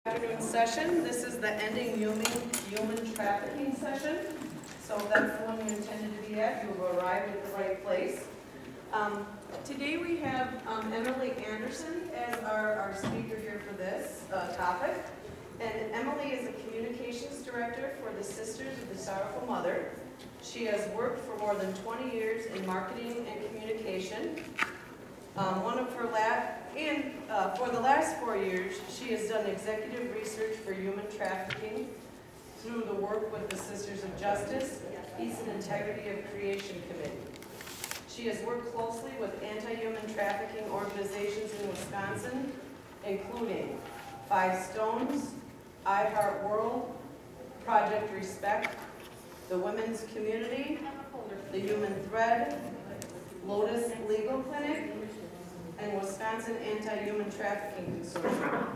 Afternoon session. This is the ending human trafficking session. So if that's the one you intended to be at, you've arrived at the right place. Today we have Emily Anderson as our speaker here for this topic. And Emily is a communications director for the Sisters of the Sorrowful Mother. She has worked for more than 20 years in marketing and communication. For the last 4 years, she has done executive research for human trafficking through the work with the Sisters of Justice, Peace and Integrity of Creation Committee. She has worked closely with anti-human trafficking organizations in Wisconsin, including Five Stones, I Heart World, Project Respect, the Women's Community, the Human Thread, Lotus Legal Clinic, and Wisconsin Anti-Human Trafficking Consortium.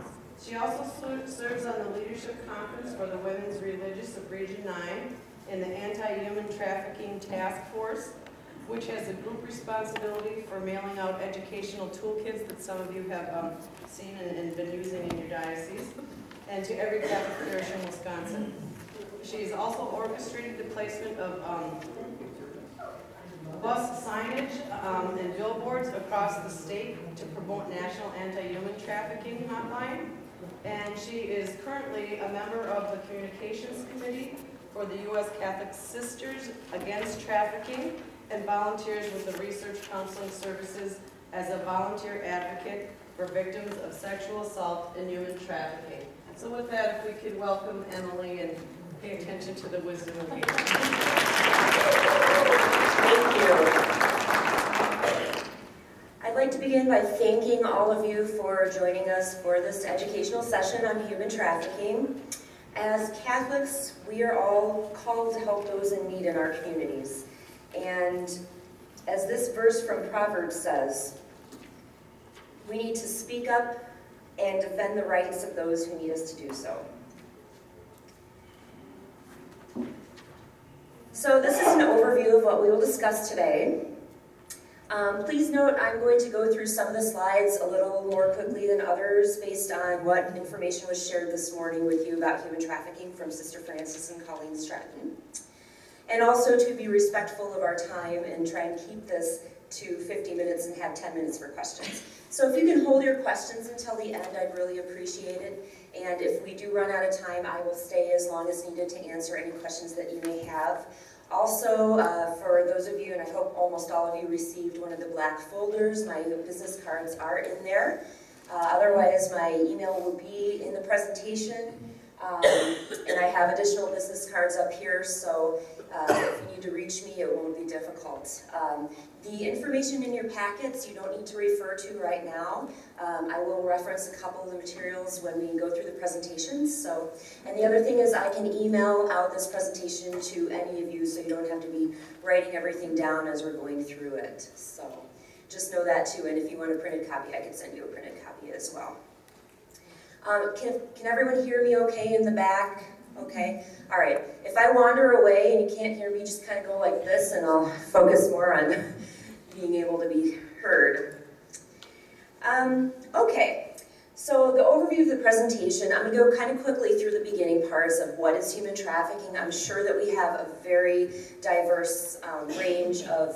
She also serves on the Leadership Conference for the Women's Religious of Region 9 in the Anti-Human Trafficking Task Force, which has a group responsibility for mailing out educational toolkits that some of you have seen and been using in your diocese, and to every Catholic parish in Wisconsin. She's also orchestrated the placement of bus signage and billboards across the state to promote National Anti-Human Trafficking Hotline. And she is currently a member of the Communications Committee for the U.S. Catholic Sisters Against Trafficking and volunteers with the Research Counseling Services as a volunteer advocate for victims of sexual assault and human trafficking. So with that, if we could welcome Emily and pay attention to the wisdom of you. Thank you. I'd like to begin by thanking all of you for joining us for this educational session on human trafficking. As Catholics, we are all called to help those in need in our communities. And as this verse from Proverbs says, we need to speak up and defend the rights of those who need us to do so. So this is an overview of what we will discuss today. Please note I'm going to go through some of the slides a little more quickly than others based on what information was shared this morning with you about human trafficking from Sister Frances and Colleen Stratton. And also to be respectful of our time and try and keep this to 50 minutes and have 10 minutes for questions. So if you can hold your questions until the end, I'd really appreciate it. And if we do run out of time, I will stay as long as needed to answer any questions that you may have. Also, for those of you, and I hope almost all of you received one of the black folders, my business cards are in there. Otherwise, my email will be in the presentation. And I have additional business cards up here, so if you need to reach me, it won't be difficult. The information in your packets you don't need to refer to right now. I will reference a couple of the materials when we go through the presentations. And the other thing is I can email out this presentation to any of you so you don't have to be writing everything down as we're going through it. So just know that too, and if you want a printed copy, I can send you a printed copy as well. Can everyone hear me okay in the back? Okay, all right. If I wander away and you can't hear me, just kind of go like this and I'll focus more on being able to be heard. Okay, so the overview of the presentation, I'm going to go kind of quickly through the beginning parts of what is human trafficking. I'm sure that we have a very diverse range of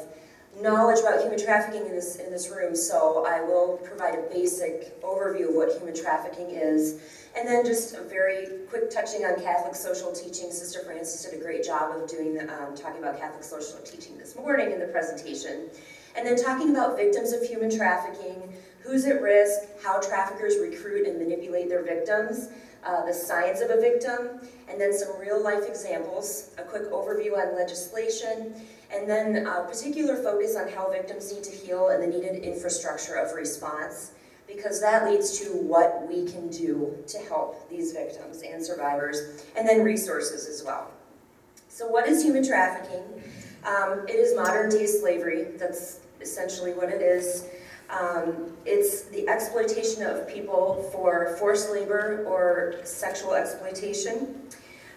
knowledge about human trafficking in this room, so I will provide a basic overview of what human trafficking is, and then just a very quick touching on Catholic social teaching. Sister Frances did a great job of doing talking about Catholic social teaching this morning in the presentation, and then talking about victims of human trafficking, who's at risk, how traffickers recruit and manipulate their victims, the science of a victim, and then some real-life examples, a quick overview on legislation, and then a particular focus on how victims need to heal and the needed infrastructure of response, because that leads to what we can do to help these victims and survivors, and then resources as well. So what is human trafficking? It is modern-day slavery. That's essentially what it is. It's the exploitation of people for forced labor or sexual exploitation.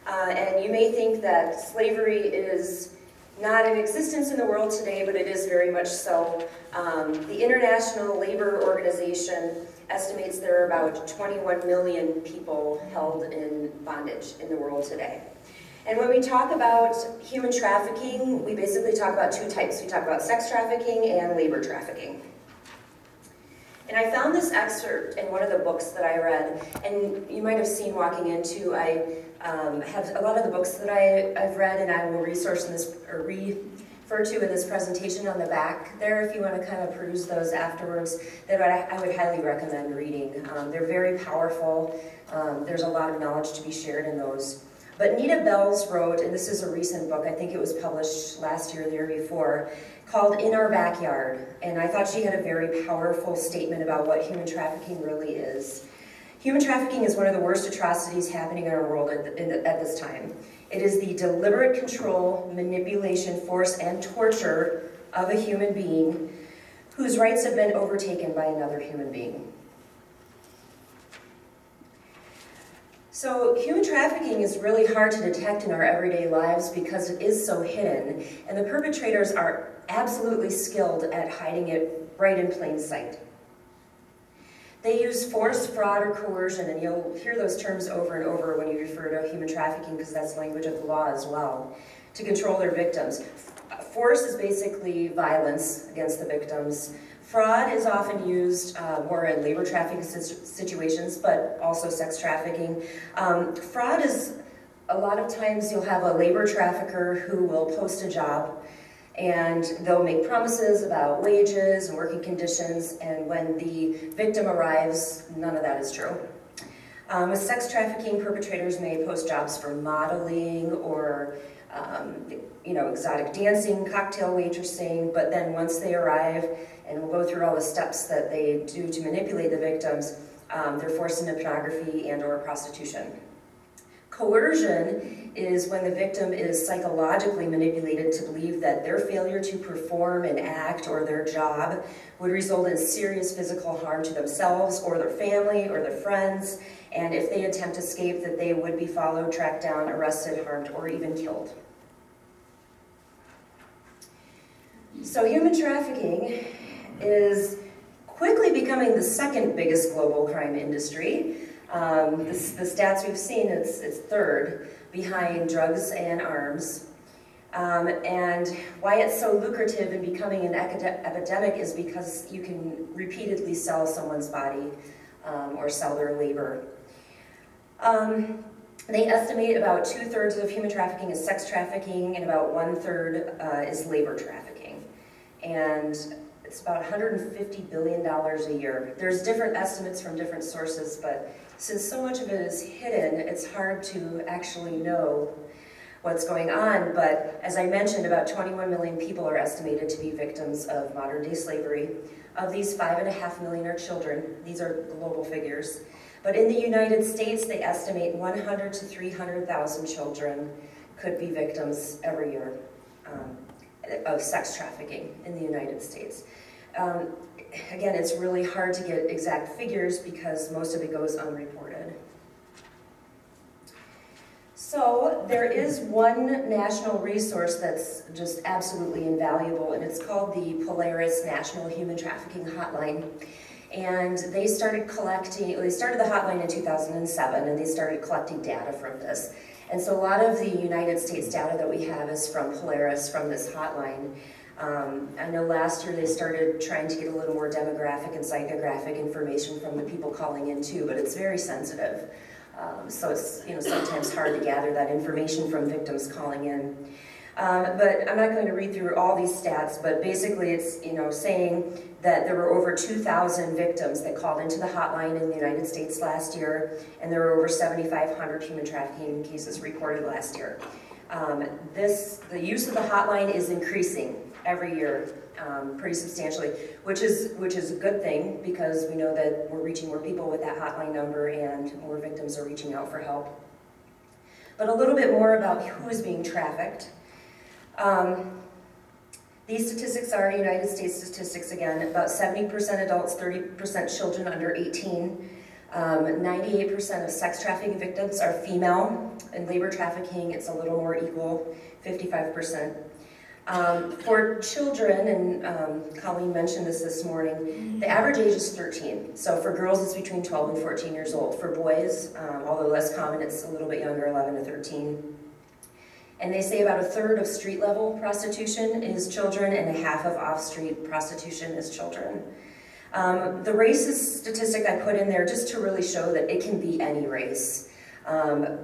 And you may think that slavery is not in existence in the world today, but it is very much so. The International Labor Organization estimates there are about 21 million people held in bondage in the world today. And when we talk about human trafficking, we basically talk about two types. We talk about sex trafficking and labor trafficking. And I found this excerpt in one of the books that I read, and you might have seen walking into, I have a lot of the books that I've read, and I will resource in this, or refer to in this presentation on the back there if you want to kind of peruse those afterwards, that I would highly recommend reading. They're very powerful. There's a lot of knowledge to be shared in those. But Nita Bells wrote, and this is a recent book, I think it was published last year or the year before, called In Our Backyard. And I thought she had a very powerful statement about what human trafficking really is. Human trafficking is one of the worst atrocities happening in our world at this time. It is the deliberate control, manipulation, force, and torture of a human being whose rights have been overtaken by another human being. So human trafficking is really hard to detect in our everyday lives because it is so hidden, and the perpetrators are absolutely skilled at hiding it right in plain sight. They use force, fraud, or coercion, and you'll hear those terms over and over when you refer to human trafficking because that's language of the law as well, to control their victims. Force is basically violence against the victims. Fraud is often used more in labor trafficking situations, but also sex trafficking. Fraud is, a lot of times you'll have a labor trafficker who will post a job and they'll make promises about wages and working conditions, and when the victim arrives, none of that is true. With sex trafficking, perpetrators may post jobs for modeling or exotic dancing, cocktail waitressing, but then once they arrive, and we'll go through all the steps that they do to manipulate the victims, they're forced into pornography and or prostitution. Coercion is when the victim is psychologically manipulated to believe that their failure to perform an act or their job would result in serious physical harm to themselves or their family or their friends, and if they attempt escape, that they would be followed, tracked down, arrested, harmed, or even killed. So human trafficking is quickly becoming the second biggest global crime industry. The stats we've seen, it's third behind drugs and arms. And why it's so lucrative and becoming an epidemic is because you can repeatedly sell someone's body or sell their labor. They estimate about 2/3 of human trafficking is sex trafficking and about 1/3 is labor trafficking. And it's about $150 billion a year. There's different estimates from different sources, but since so much of it is hidden, it's hard to actually know what's going on. But as I mentioned, about 21 million people are estimated to be victims of modern-day slavery. Of these, 5.5 million are children. These are global figures. But in the United States, they estimate 100 to 300,000 children could be victims every year of sex trafficking in the United States. Again, it's really hard to get exact figures because most of it goes unreported. So there is one national resource that's just absolutely invaluable, and it's called the Polaris National Human Trafficking Hotline. And they started the hotline in 2007, and they started collecting data from this. And so a lot of the United States data that we have is from Polaris, from this hotline. I know last year they started trying to get a little more demographic and psychographic information from the people calling in too, but it's very sensitive. So it's sometimes hard to gather that information from victims calling in. But I'm not going to read through all these stats, but basically it's saying that there were over 2,000 victims that called into the hotline in the United States last year, and there were over 7,500 human trafficking cases reported last year. The use of the hotline is increasing every year pretty substantially, which is a good thing because we know that we're reaching more people with that hotline number and more victims are reaching out for help. But a little bit more about who is being trafficked. These statistics are United States statistics again, about 70% adults, 30% children under 18. 98% of sex trafficking victims are female. In labor trafficking, it's a little more equal, 55%. For children, and Colleen mentioned this morning, the average age is 13. So for girls, it's between 12 and 14 years old. For boys, although less common, it's a little bit younger, 11 to 13. And they say about a third of street-level prostitution is children, and a half of off-street prostitution is children. The races statistic I put in there just to really show that it can be any race.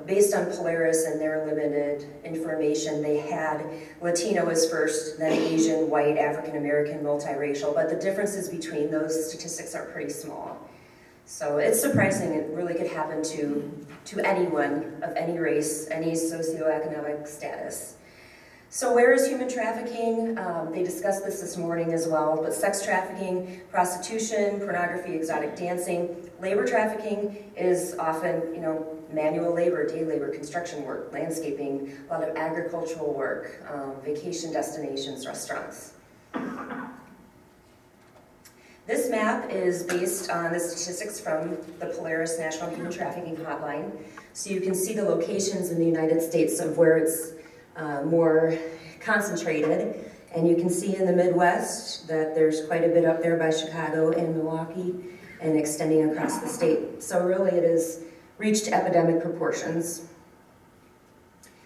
Based on Polaris and their limited information, they had Latino as first, then Asian, white, African American, multiracial, but the differences between those statistics are pretty small. So it's surprising it really could happen to anyone of any race, any socioeconomic status. So where is human trafficking? They discussed this morning as well, but sex trafficking, prostitution, pornography, exotic dancing, labor trafficking is often, manual labor, day labor, construction work, landscaping, a lot of agricultural work, vacation destinations, restaurants. This map is based on the statistics from the Polaris National Human Trafficking Hotline. So you can see the locations in the United States of where it's more concentrated. And you can see in the Midwest that there's quite a bit up there by Chicago and Milwaukee and extending across the state. So really it has reached epidemic proportions.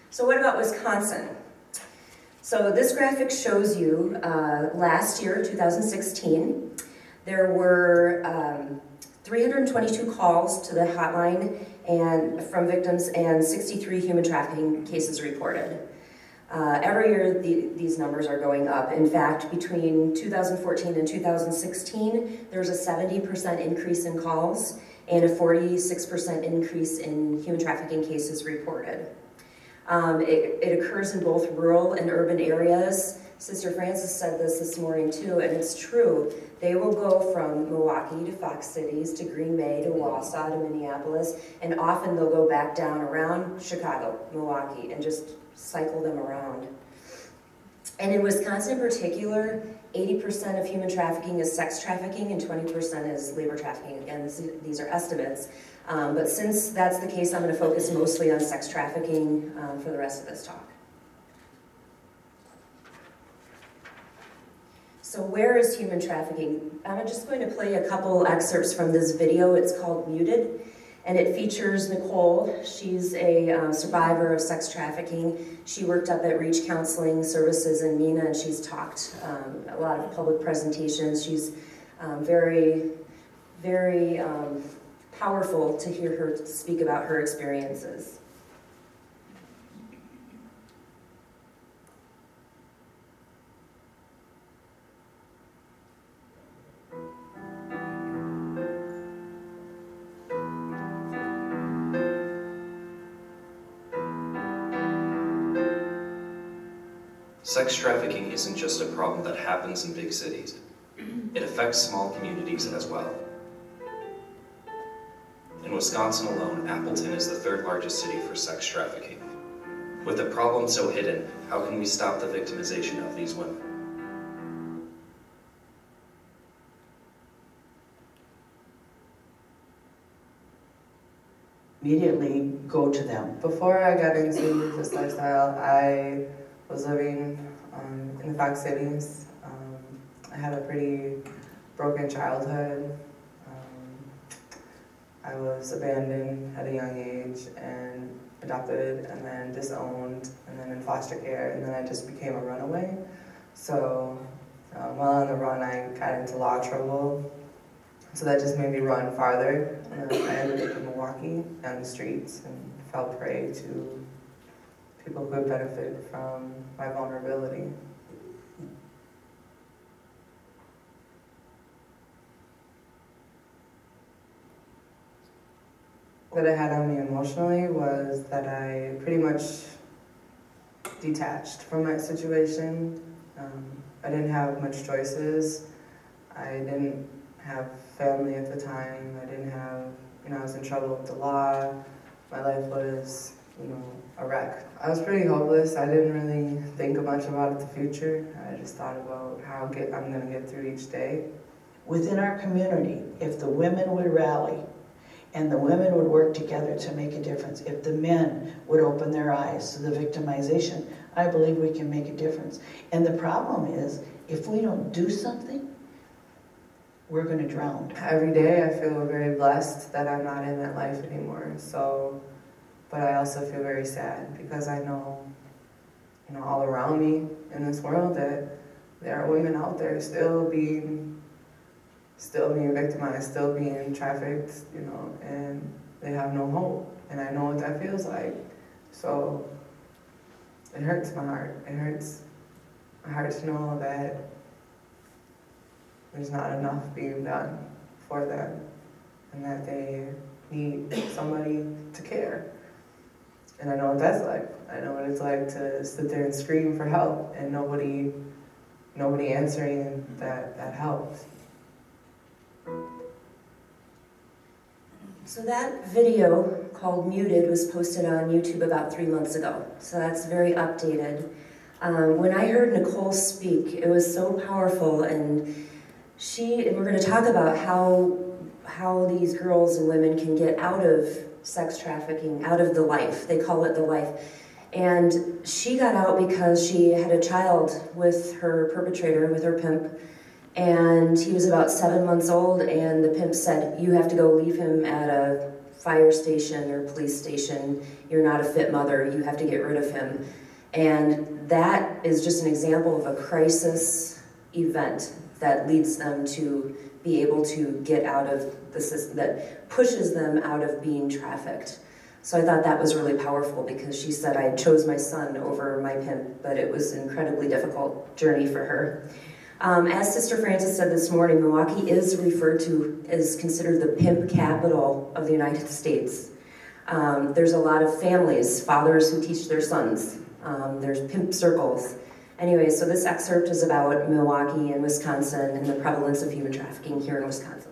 So what about Wisconsin? So this graphic shows you last year, 2016, there were 322 calls to the hotline and from victims and 63 human trafficking cases reported. Every year these numbers are going up. In fact, between 2014 and 2016, there's a 70% increase in calls and a 46% increase in human trafficking cases reported. It occurs in both rural and urban areas. Sister Frances said this morning too, and it's true. They will go from Milwaukee to Fox Cities to Green Bay to Wausau to Minneapolis, and often they'll go back down around Chicago, Milwaukee, and just cycle them around. And in Wisconsin in particular, 80% of human trafficking is sex trafficking and 20% is labor trafficking. Again, these are estimates. But since that's the case, I'm going to focus mostly on sex trafficking for the rest of this talk. So where is human trafficking? I'm just going to play a couple excerpts from this video. It's called Muted, and it features Nicole. She's a survivor of sex trafficking. She worked up at Reach Counseling Services in Mena, and she's talked a lot of public presentations. She's very, very powerful to hear her speak about her experiences. Sex trafficking isn't just a problem that happens in big cities. It affects small communities as well. In Wisconsin alone, Appleton is the third largest city for sex trafficking. With the problem so hidden, how can we stop the victimization of these women? Immediately go to them. Before I got into this lifestyle, I was living in the Fox Cities. I had a pretty broken childhood. I was abandoned at a young age and adopted and then disowned and then in foster care, and then I just became a runaway. So while on the run, I got into law trouble. So that just made me run farther. I ended up in Milwaukee on the streets and fell prey to people who would benefit from my vulnerability. What it had on me emotionally was that I pretty much detached from my situation. I didn't have much choices. I didn't have family at the time. I didn't have, I was in trouble with the law. My life was, a wreck. I was pretty hopeless. I didn't really think much about the future. I just thought about how I'm going to get through each day. Within our community, if the women would rally and the women would work together to make a difference. If the men would open their eyes to the victimization, I believe we can make a difference. And the problem is, if we don't do something, we're going to drown. Every day I feel very blessed that I'm not in that life anymore. So, but I also feel very sad because I know, all around me in this world that there are women out there still being victimized, still being trafficked, and they have no hope. And I know what that feels like. So it hurts my heart. It hurts my heart to know that there's not enough being done for them and that they need somebody to care. And I know what that's like. I know what it's like to sit there and scream for help and nobody answering that help. So that video called Muted was posted on YouTube about 3 months ago. So that's very updated. When I heard Nicole speak, it was so powerful, and we're going to talk about how these girls and women can get out of sex trafficking, out of the life. They call it the life. And she got out because she had a child with her perpetrator, with her pimp, and he was about 7 months old, and the pimp said, "You have to go leave him at a fire station or police station. You're not a fit mother. You have to get rid of him." And that is just an example of a crisis event that leads them to be able to get out of the system, that pushes them out of being trafficked. So I thought that was really powerful because she said, "I chose my son over my pimp," but it was an incredibly difficult journey for her. As Sister Frances said this morning, Milwaukee is considered the pimp capital of the United States. There's a lot of families, fathers who teach their sons. There's pimp circles. Anyway, so this excerpt is about Milwaukee and Wisconsin and the prevalence of human trafficking here in Wisconsin.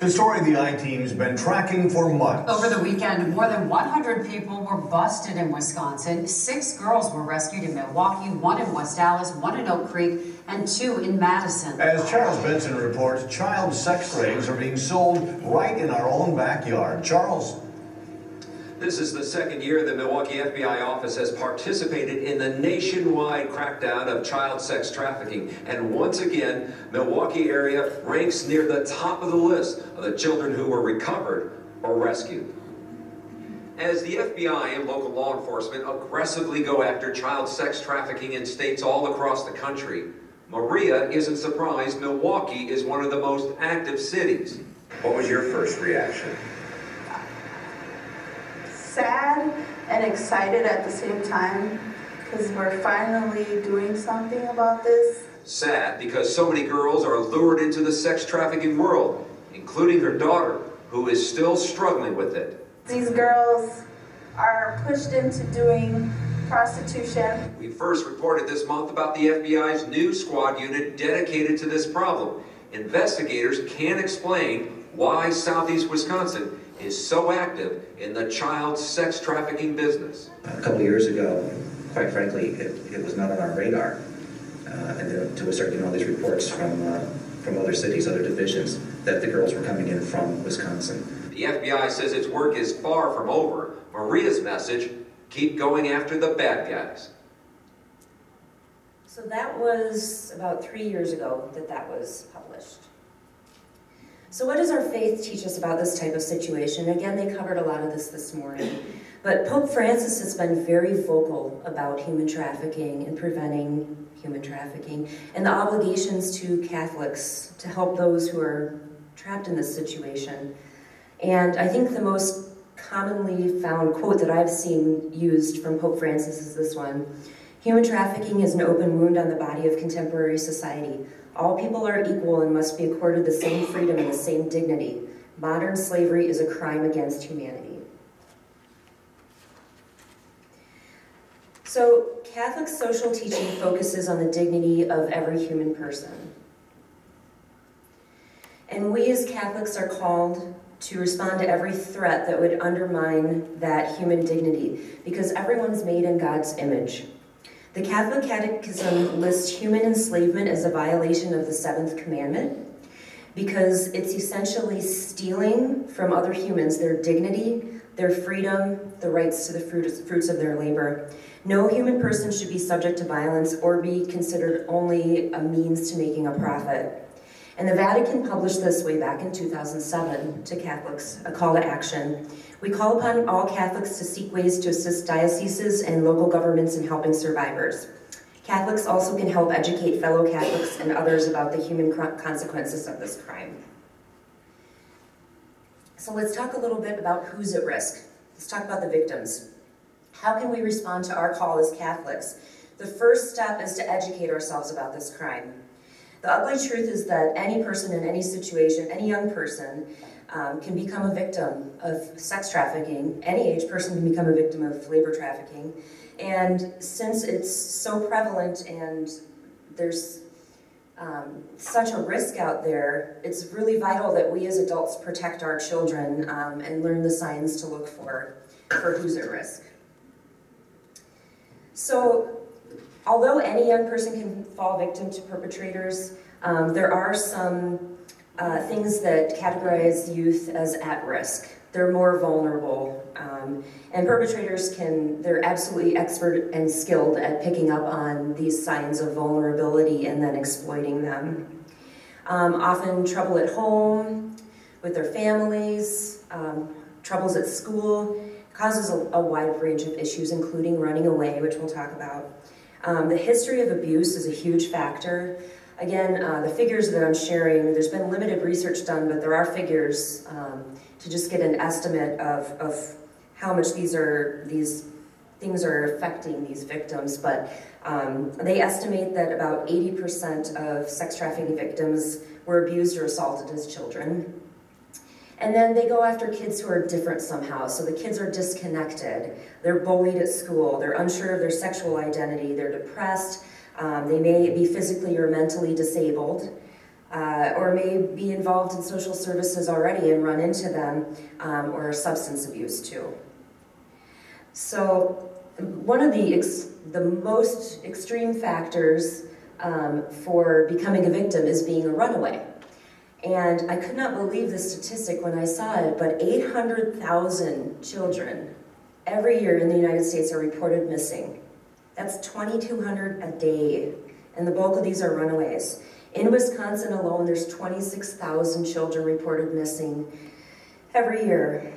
The story the I-Team's been tracking for months. Over the weekend, more than 100 people were busted in Wisconsin. 6 girls were rescued in Milwaukee, 1 in West Allis, 1 in Oak Creek, and 2 in Madison. As Charles Benson reports, child sex slaves are being sold right in our own backyard. Charles. This is the second year the Milwaukee FBI office has participated in the nationwide crackdown of child sex trafficking. And once again, Milwaukee area ranks near the top of the list of the children who were recovered or rescued. As the FBI and local law enforcement aggressively go after child sex trafficking in states all across the country, Maria isn't surprised Milwaukee is one of the most active cities. What was your first reaction? Sad and excited at the same time because we're finally doing something about this. Sad because so many girls are lured into the sex trafficking world, including her daughter, who is still struggling with it. These girls are pushed into doing prostitution. We first reported this month about the FBI's new squad unit dedicated to this problem. Investigators can't explain why Southeast Wisconsin is so active in the child sex trafficking business. A couple years ago, quite frankly, it was not on our radar. And until we started getting all these reports from other cities, other divisions, that the girls were coming in from Wisconsin. The FBI says its work is far from over. Maria's message, keep going after the bad guys. So that was about 3 years ago that was published. So what does our faith teach us about this type of situation? Again, they covered a lot of this morning. But Pope Francis has been very vocal about human trafficking and preventing human trafficking and the obligations to Catholics to help those who are trapped in this situation. And I think the most commonly found quote that I've seen used from Pope Francis is this one: "Human trafficking is an open wound on the body of contemporary society. All people are equal and must be accorded the same freedom and the same dignity. Modern slavery is a crime against humanity." So Catholic social teaching focuses on the dignity of every human person. And we as Catholics are called to respond to every threat that would undermine that human dignity, because everyone's made in God's image. The Catholic Catechism lists human enslavement as a violation of the seventh commandment, because it's essentially stealing from other humans their dignity, their freedom, the rights to the fruits of their labor. No human person should be subject to violence or be considered only a means to making a profit. And the Vatican published this way back in 2007 to Catholics, a call to action. We call upon all Catholics to seek ways to assist dioceses and local governments in helping survivors. Catholics also can help educate fellow Catholics and others about the human consequences of this crime. So let's talk a little bit about who's at risk. Let's talk about the victims. How can we respond to our call as Catholics? The first step is to educate ourselves about this crime. The ugly truth is that any person in any situation, any young person, can become a victim of sex trafficking. Any age person can become a victim of labor trafficking. And since it's so prevalent and there's such a risk out there, it's really vital that we as adults protect our children and learn the signs to look for who's at risk. So, although any young person can fall victim to perpetrators, there are some things that categorize youth as at risk. They're more vulnerable, and perpetrators they're absolutely expert and skilled at picking up on these signs of vulnerability and then exploiting them. Often trouble at home, with their families, troubles at school, causes a wide range of issues, including running away, which we'll talk about. The history of abuse is a huge factor. Again, the figures that I'm sharing, there's been limited research done, but there are figures to just get an estimate of how much these things are affecting these victims. But they estimate that about 80% of sex trafficking victims were abused or assaulted as children. And then they go after kids who are different somehow. So the kids are disconnected. They're bullied at school. They're unsure of their sexual identity. They're depressed. They may be physically or mentally disabled, or may be involved in social services already and run into them, or substance abuse too. So one of the most extreme factors for becoming a victim is being a runaway. And I could not believe the statistic when I saw it, but 800,000 children every year in the United States are reported missing. That's 2,200 a day, and the bulk of these are runaways. In Wisconsin alone, there's 26,000 children reported missing every year.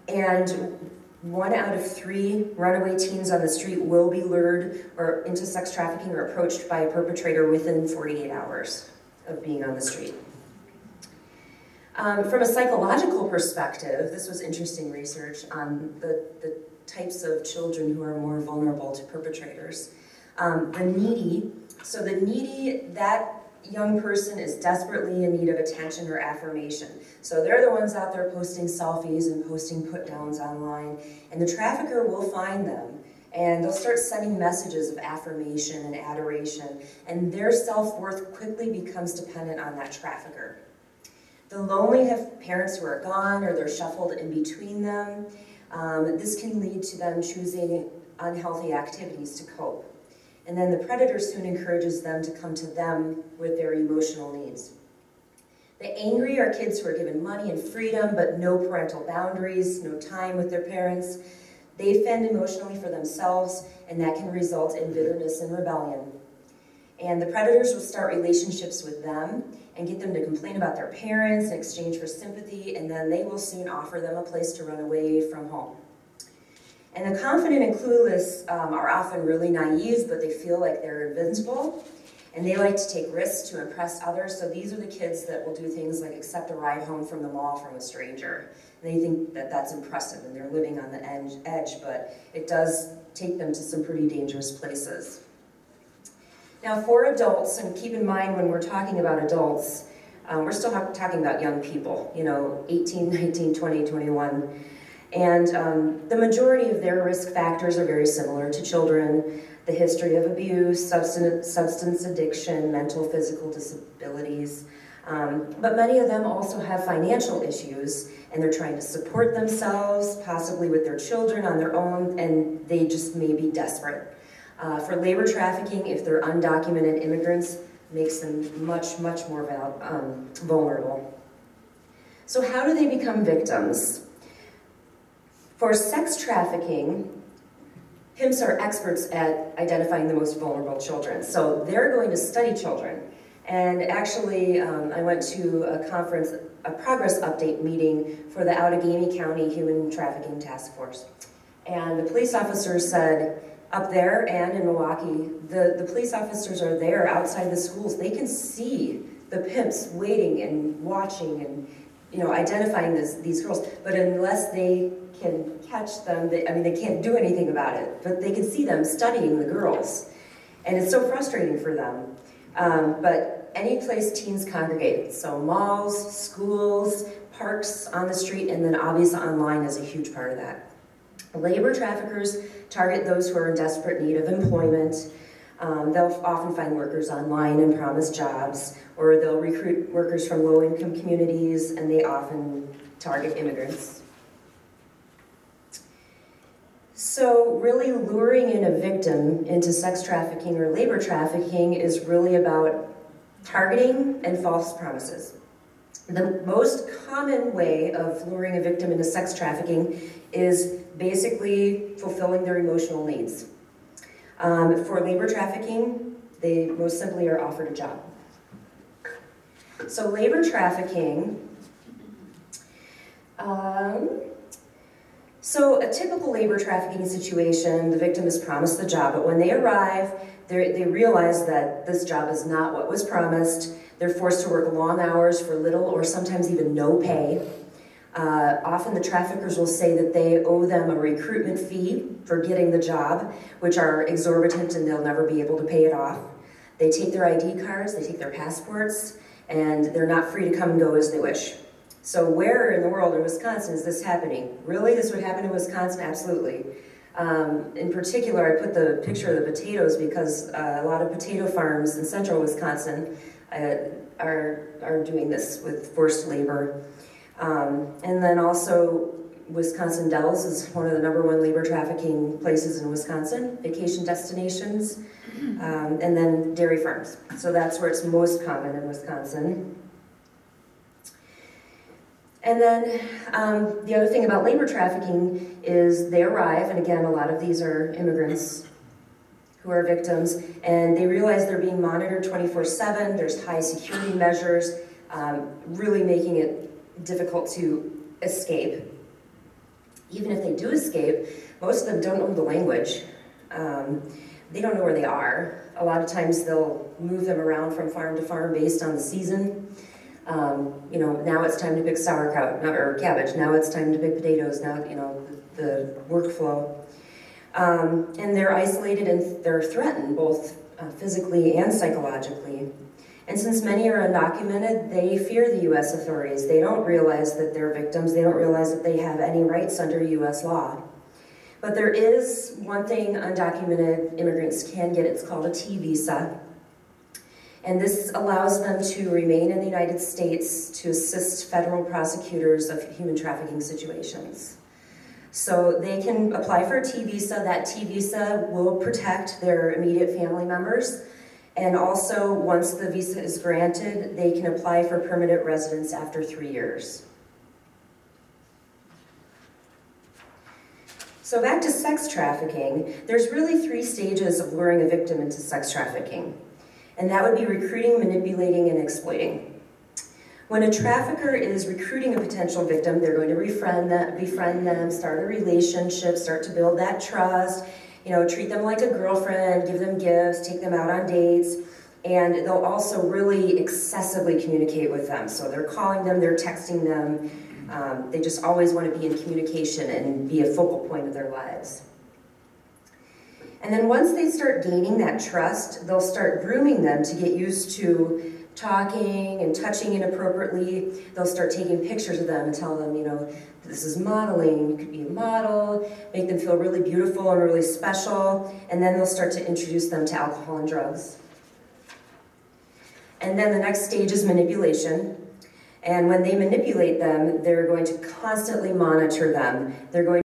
And 1 out of 3 runaway teens on the street will be lured or into sex trafficking or approached by a perpetrator within 48 hours of being on the street. From a psychological perspective, this was interesting research on the types of children who are more vulnerable to perpetrators. The needy, that young person is desperately in need of attention or affirmation. So they're the ones out there posting selfies and posting put-downs online, and the trafficker will find them, and they'll start sending messages of affirmation and adoration, and their self-worth quickly becomes dependent on that trafficker. The lonely have parents who are gone or they're shuffled in between them. This can lead to them choosing unhealthy activities to cope. And then the predator soon encourages them to come to them with their emotional needs. The angry are kids who are given money and freedom, but no parental boundaries, no time with their parents. They fend emotionally for themselves, and that can result in bitterness and rebellion. And the predators will start relationships with them and get them to complain about their parents in exchange for sympathy, and then they will soon offer them a place to run away from home. And the confident and clueless are often really naive, but they feel like they're invincible, and they like to take risks to impress others. So these are the kids that will do things like accept a ride home from the mall from a stranger. And they think that that's impressive, and they're living on the edge, but it does take them to some pretty dangerous places. Now for adults, and keep in mind when we're talking about adults, we're still talking about young people, 18, 19, 20, 21. And the majority of their risk factors are very similar to children: the history of abuse, substance addiction, mental, physical disabilities. But many of them also have financial issues, and they're trying to support themselves, possibly with their children on their own, and they just may be desperate. For labor trafficking, if they're undocumented immigrants, makes them much more vulnerable. So how do they become victims? For sex trafficking, pimps are experts at identifying the most vulnerable children. So they're going to study children. And actually, I went to a conference, a progress update meeting for the Outagamie County Human Trafficking Task Force. And the police officers said, up there and in Milwaukee, the police officers are there outside the schools. They can see the pimps waiting and watching and, you know, identifying these girls. But unless they can catch them, they can't do anything about it. But they can see them studying the girls. And it's so frustrating for them. But any place teens congregate, so malls, schools, parks on the street, and then obviously online is a huge part of that. Labor traffickers target those who are in desperate need of employment. They'll often find workers online and promise jobs, or they'll recruit workers from low-income communities, and they often target immigrants. So really luring in a victim into sex trafficking or labor trafficking is really about targeting and false promises. The most common way of luring a victim into sex trafficking is basically fulfilling their emotional needs. For labor trafficking, they most simply are offered a job. So labor trafficking, so a typical labor trafficking situation, the victim is promised the job, but when they arrive, they realize that this job is not what was promised. They're forced to work long hours for little or sometimes even no pay. Often the traffickers will say that they owe them a recruitment fee for getting the job, which are exorbitant and they'll never be able to pay it off. They take their ID cards, they take their passports, and they're not free to come and go as they wish. So where in the world in Wisconsin is this happening? Really, this would happen in Wisconsin? Absolutely. In particular, I put the picture of the potatoes because a lot of potato farms in central Wisconsin are doing this with forced labor. And then also Wisconsin Dells is one of the #1 labor trafficking places in Wisconsin, vacation destinations, and then dairy farms. So that's where it's most common in Wisconsin. And then the other thing about labor trafficking is they arrive, and again, a lot of these are immigrants who are victims, and they realize they're being monitored 24/7, there's high security measures, really making it difficult to escape. Even if they do escape, most of them don't know the language. They don't know where they are. A lot of times they'll move them around from farm to farm based on the season. You know, now it's time to pick sauerkraut, or cabbage. Now it's time to pick potatoes. Now, you know, the workflow. And they're isolated and they're threatened, both physically and psychologically. And since many are undocumented, they fear the U.S. authorities. They don't realize that they're victims. They don't realize that they have any rights under U.S. law. But there is one thing undocumented immigrants can get. It's called a T visa. And this allows them to remain in the United States to assist federal prosecutors of human trafficking situations. So they can apply for a T visa. That T visa will protect their immediate family members. And also, once the visa is granted, they can apply for permanent residence after 3 years. So back to sex trafficking, there's really 3 stages of luring a victim into sex trafficking. And that would be recruiting, manipulating, and exploiting. When a trafficker is recruiting a potential victim, they're going to befriend them, start a relationship, start to build that trust, you know, treat them like a girlfriend, give them gifts, take them out on dates, and they'll also really excessively communicate with them. So they're calling them, they're texting them, they just always want to be in communication and be a focal point of their lives. And then once they start gaining that trust, they'll start grooming them to get used to talking and touching inappropriately. They'll start taking pictures of them and tell them, you know, This is modeling. You could be a model, make them feel really beautiful and really special, and then they'll start to introduce them to alcohol and drugs. And then the next stage is manipulation. And when they manipulate them, they're going to constantly monitor them. They're going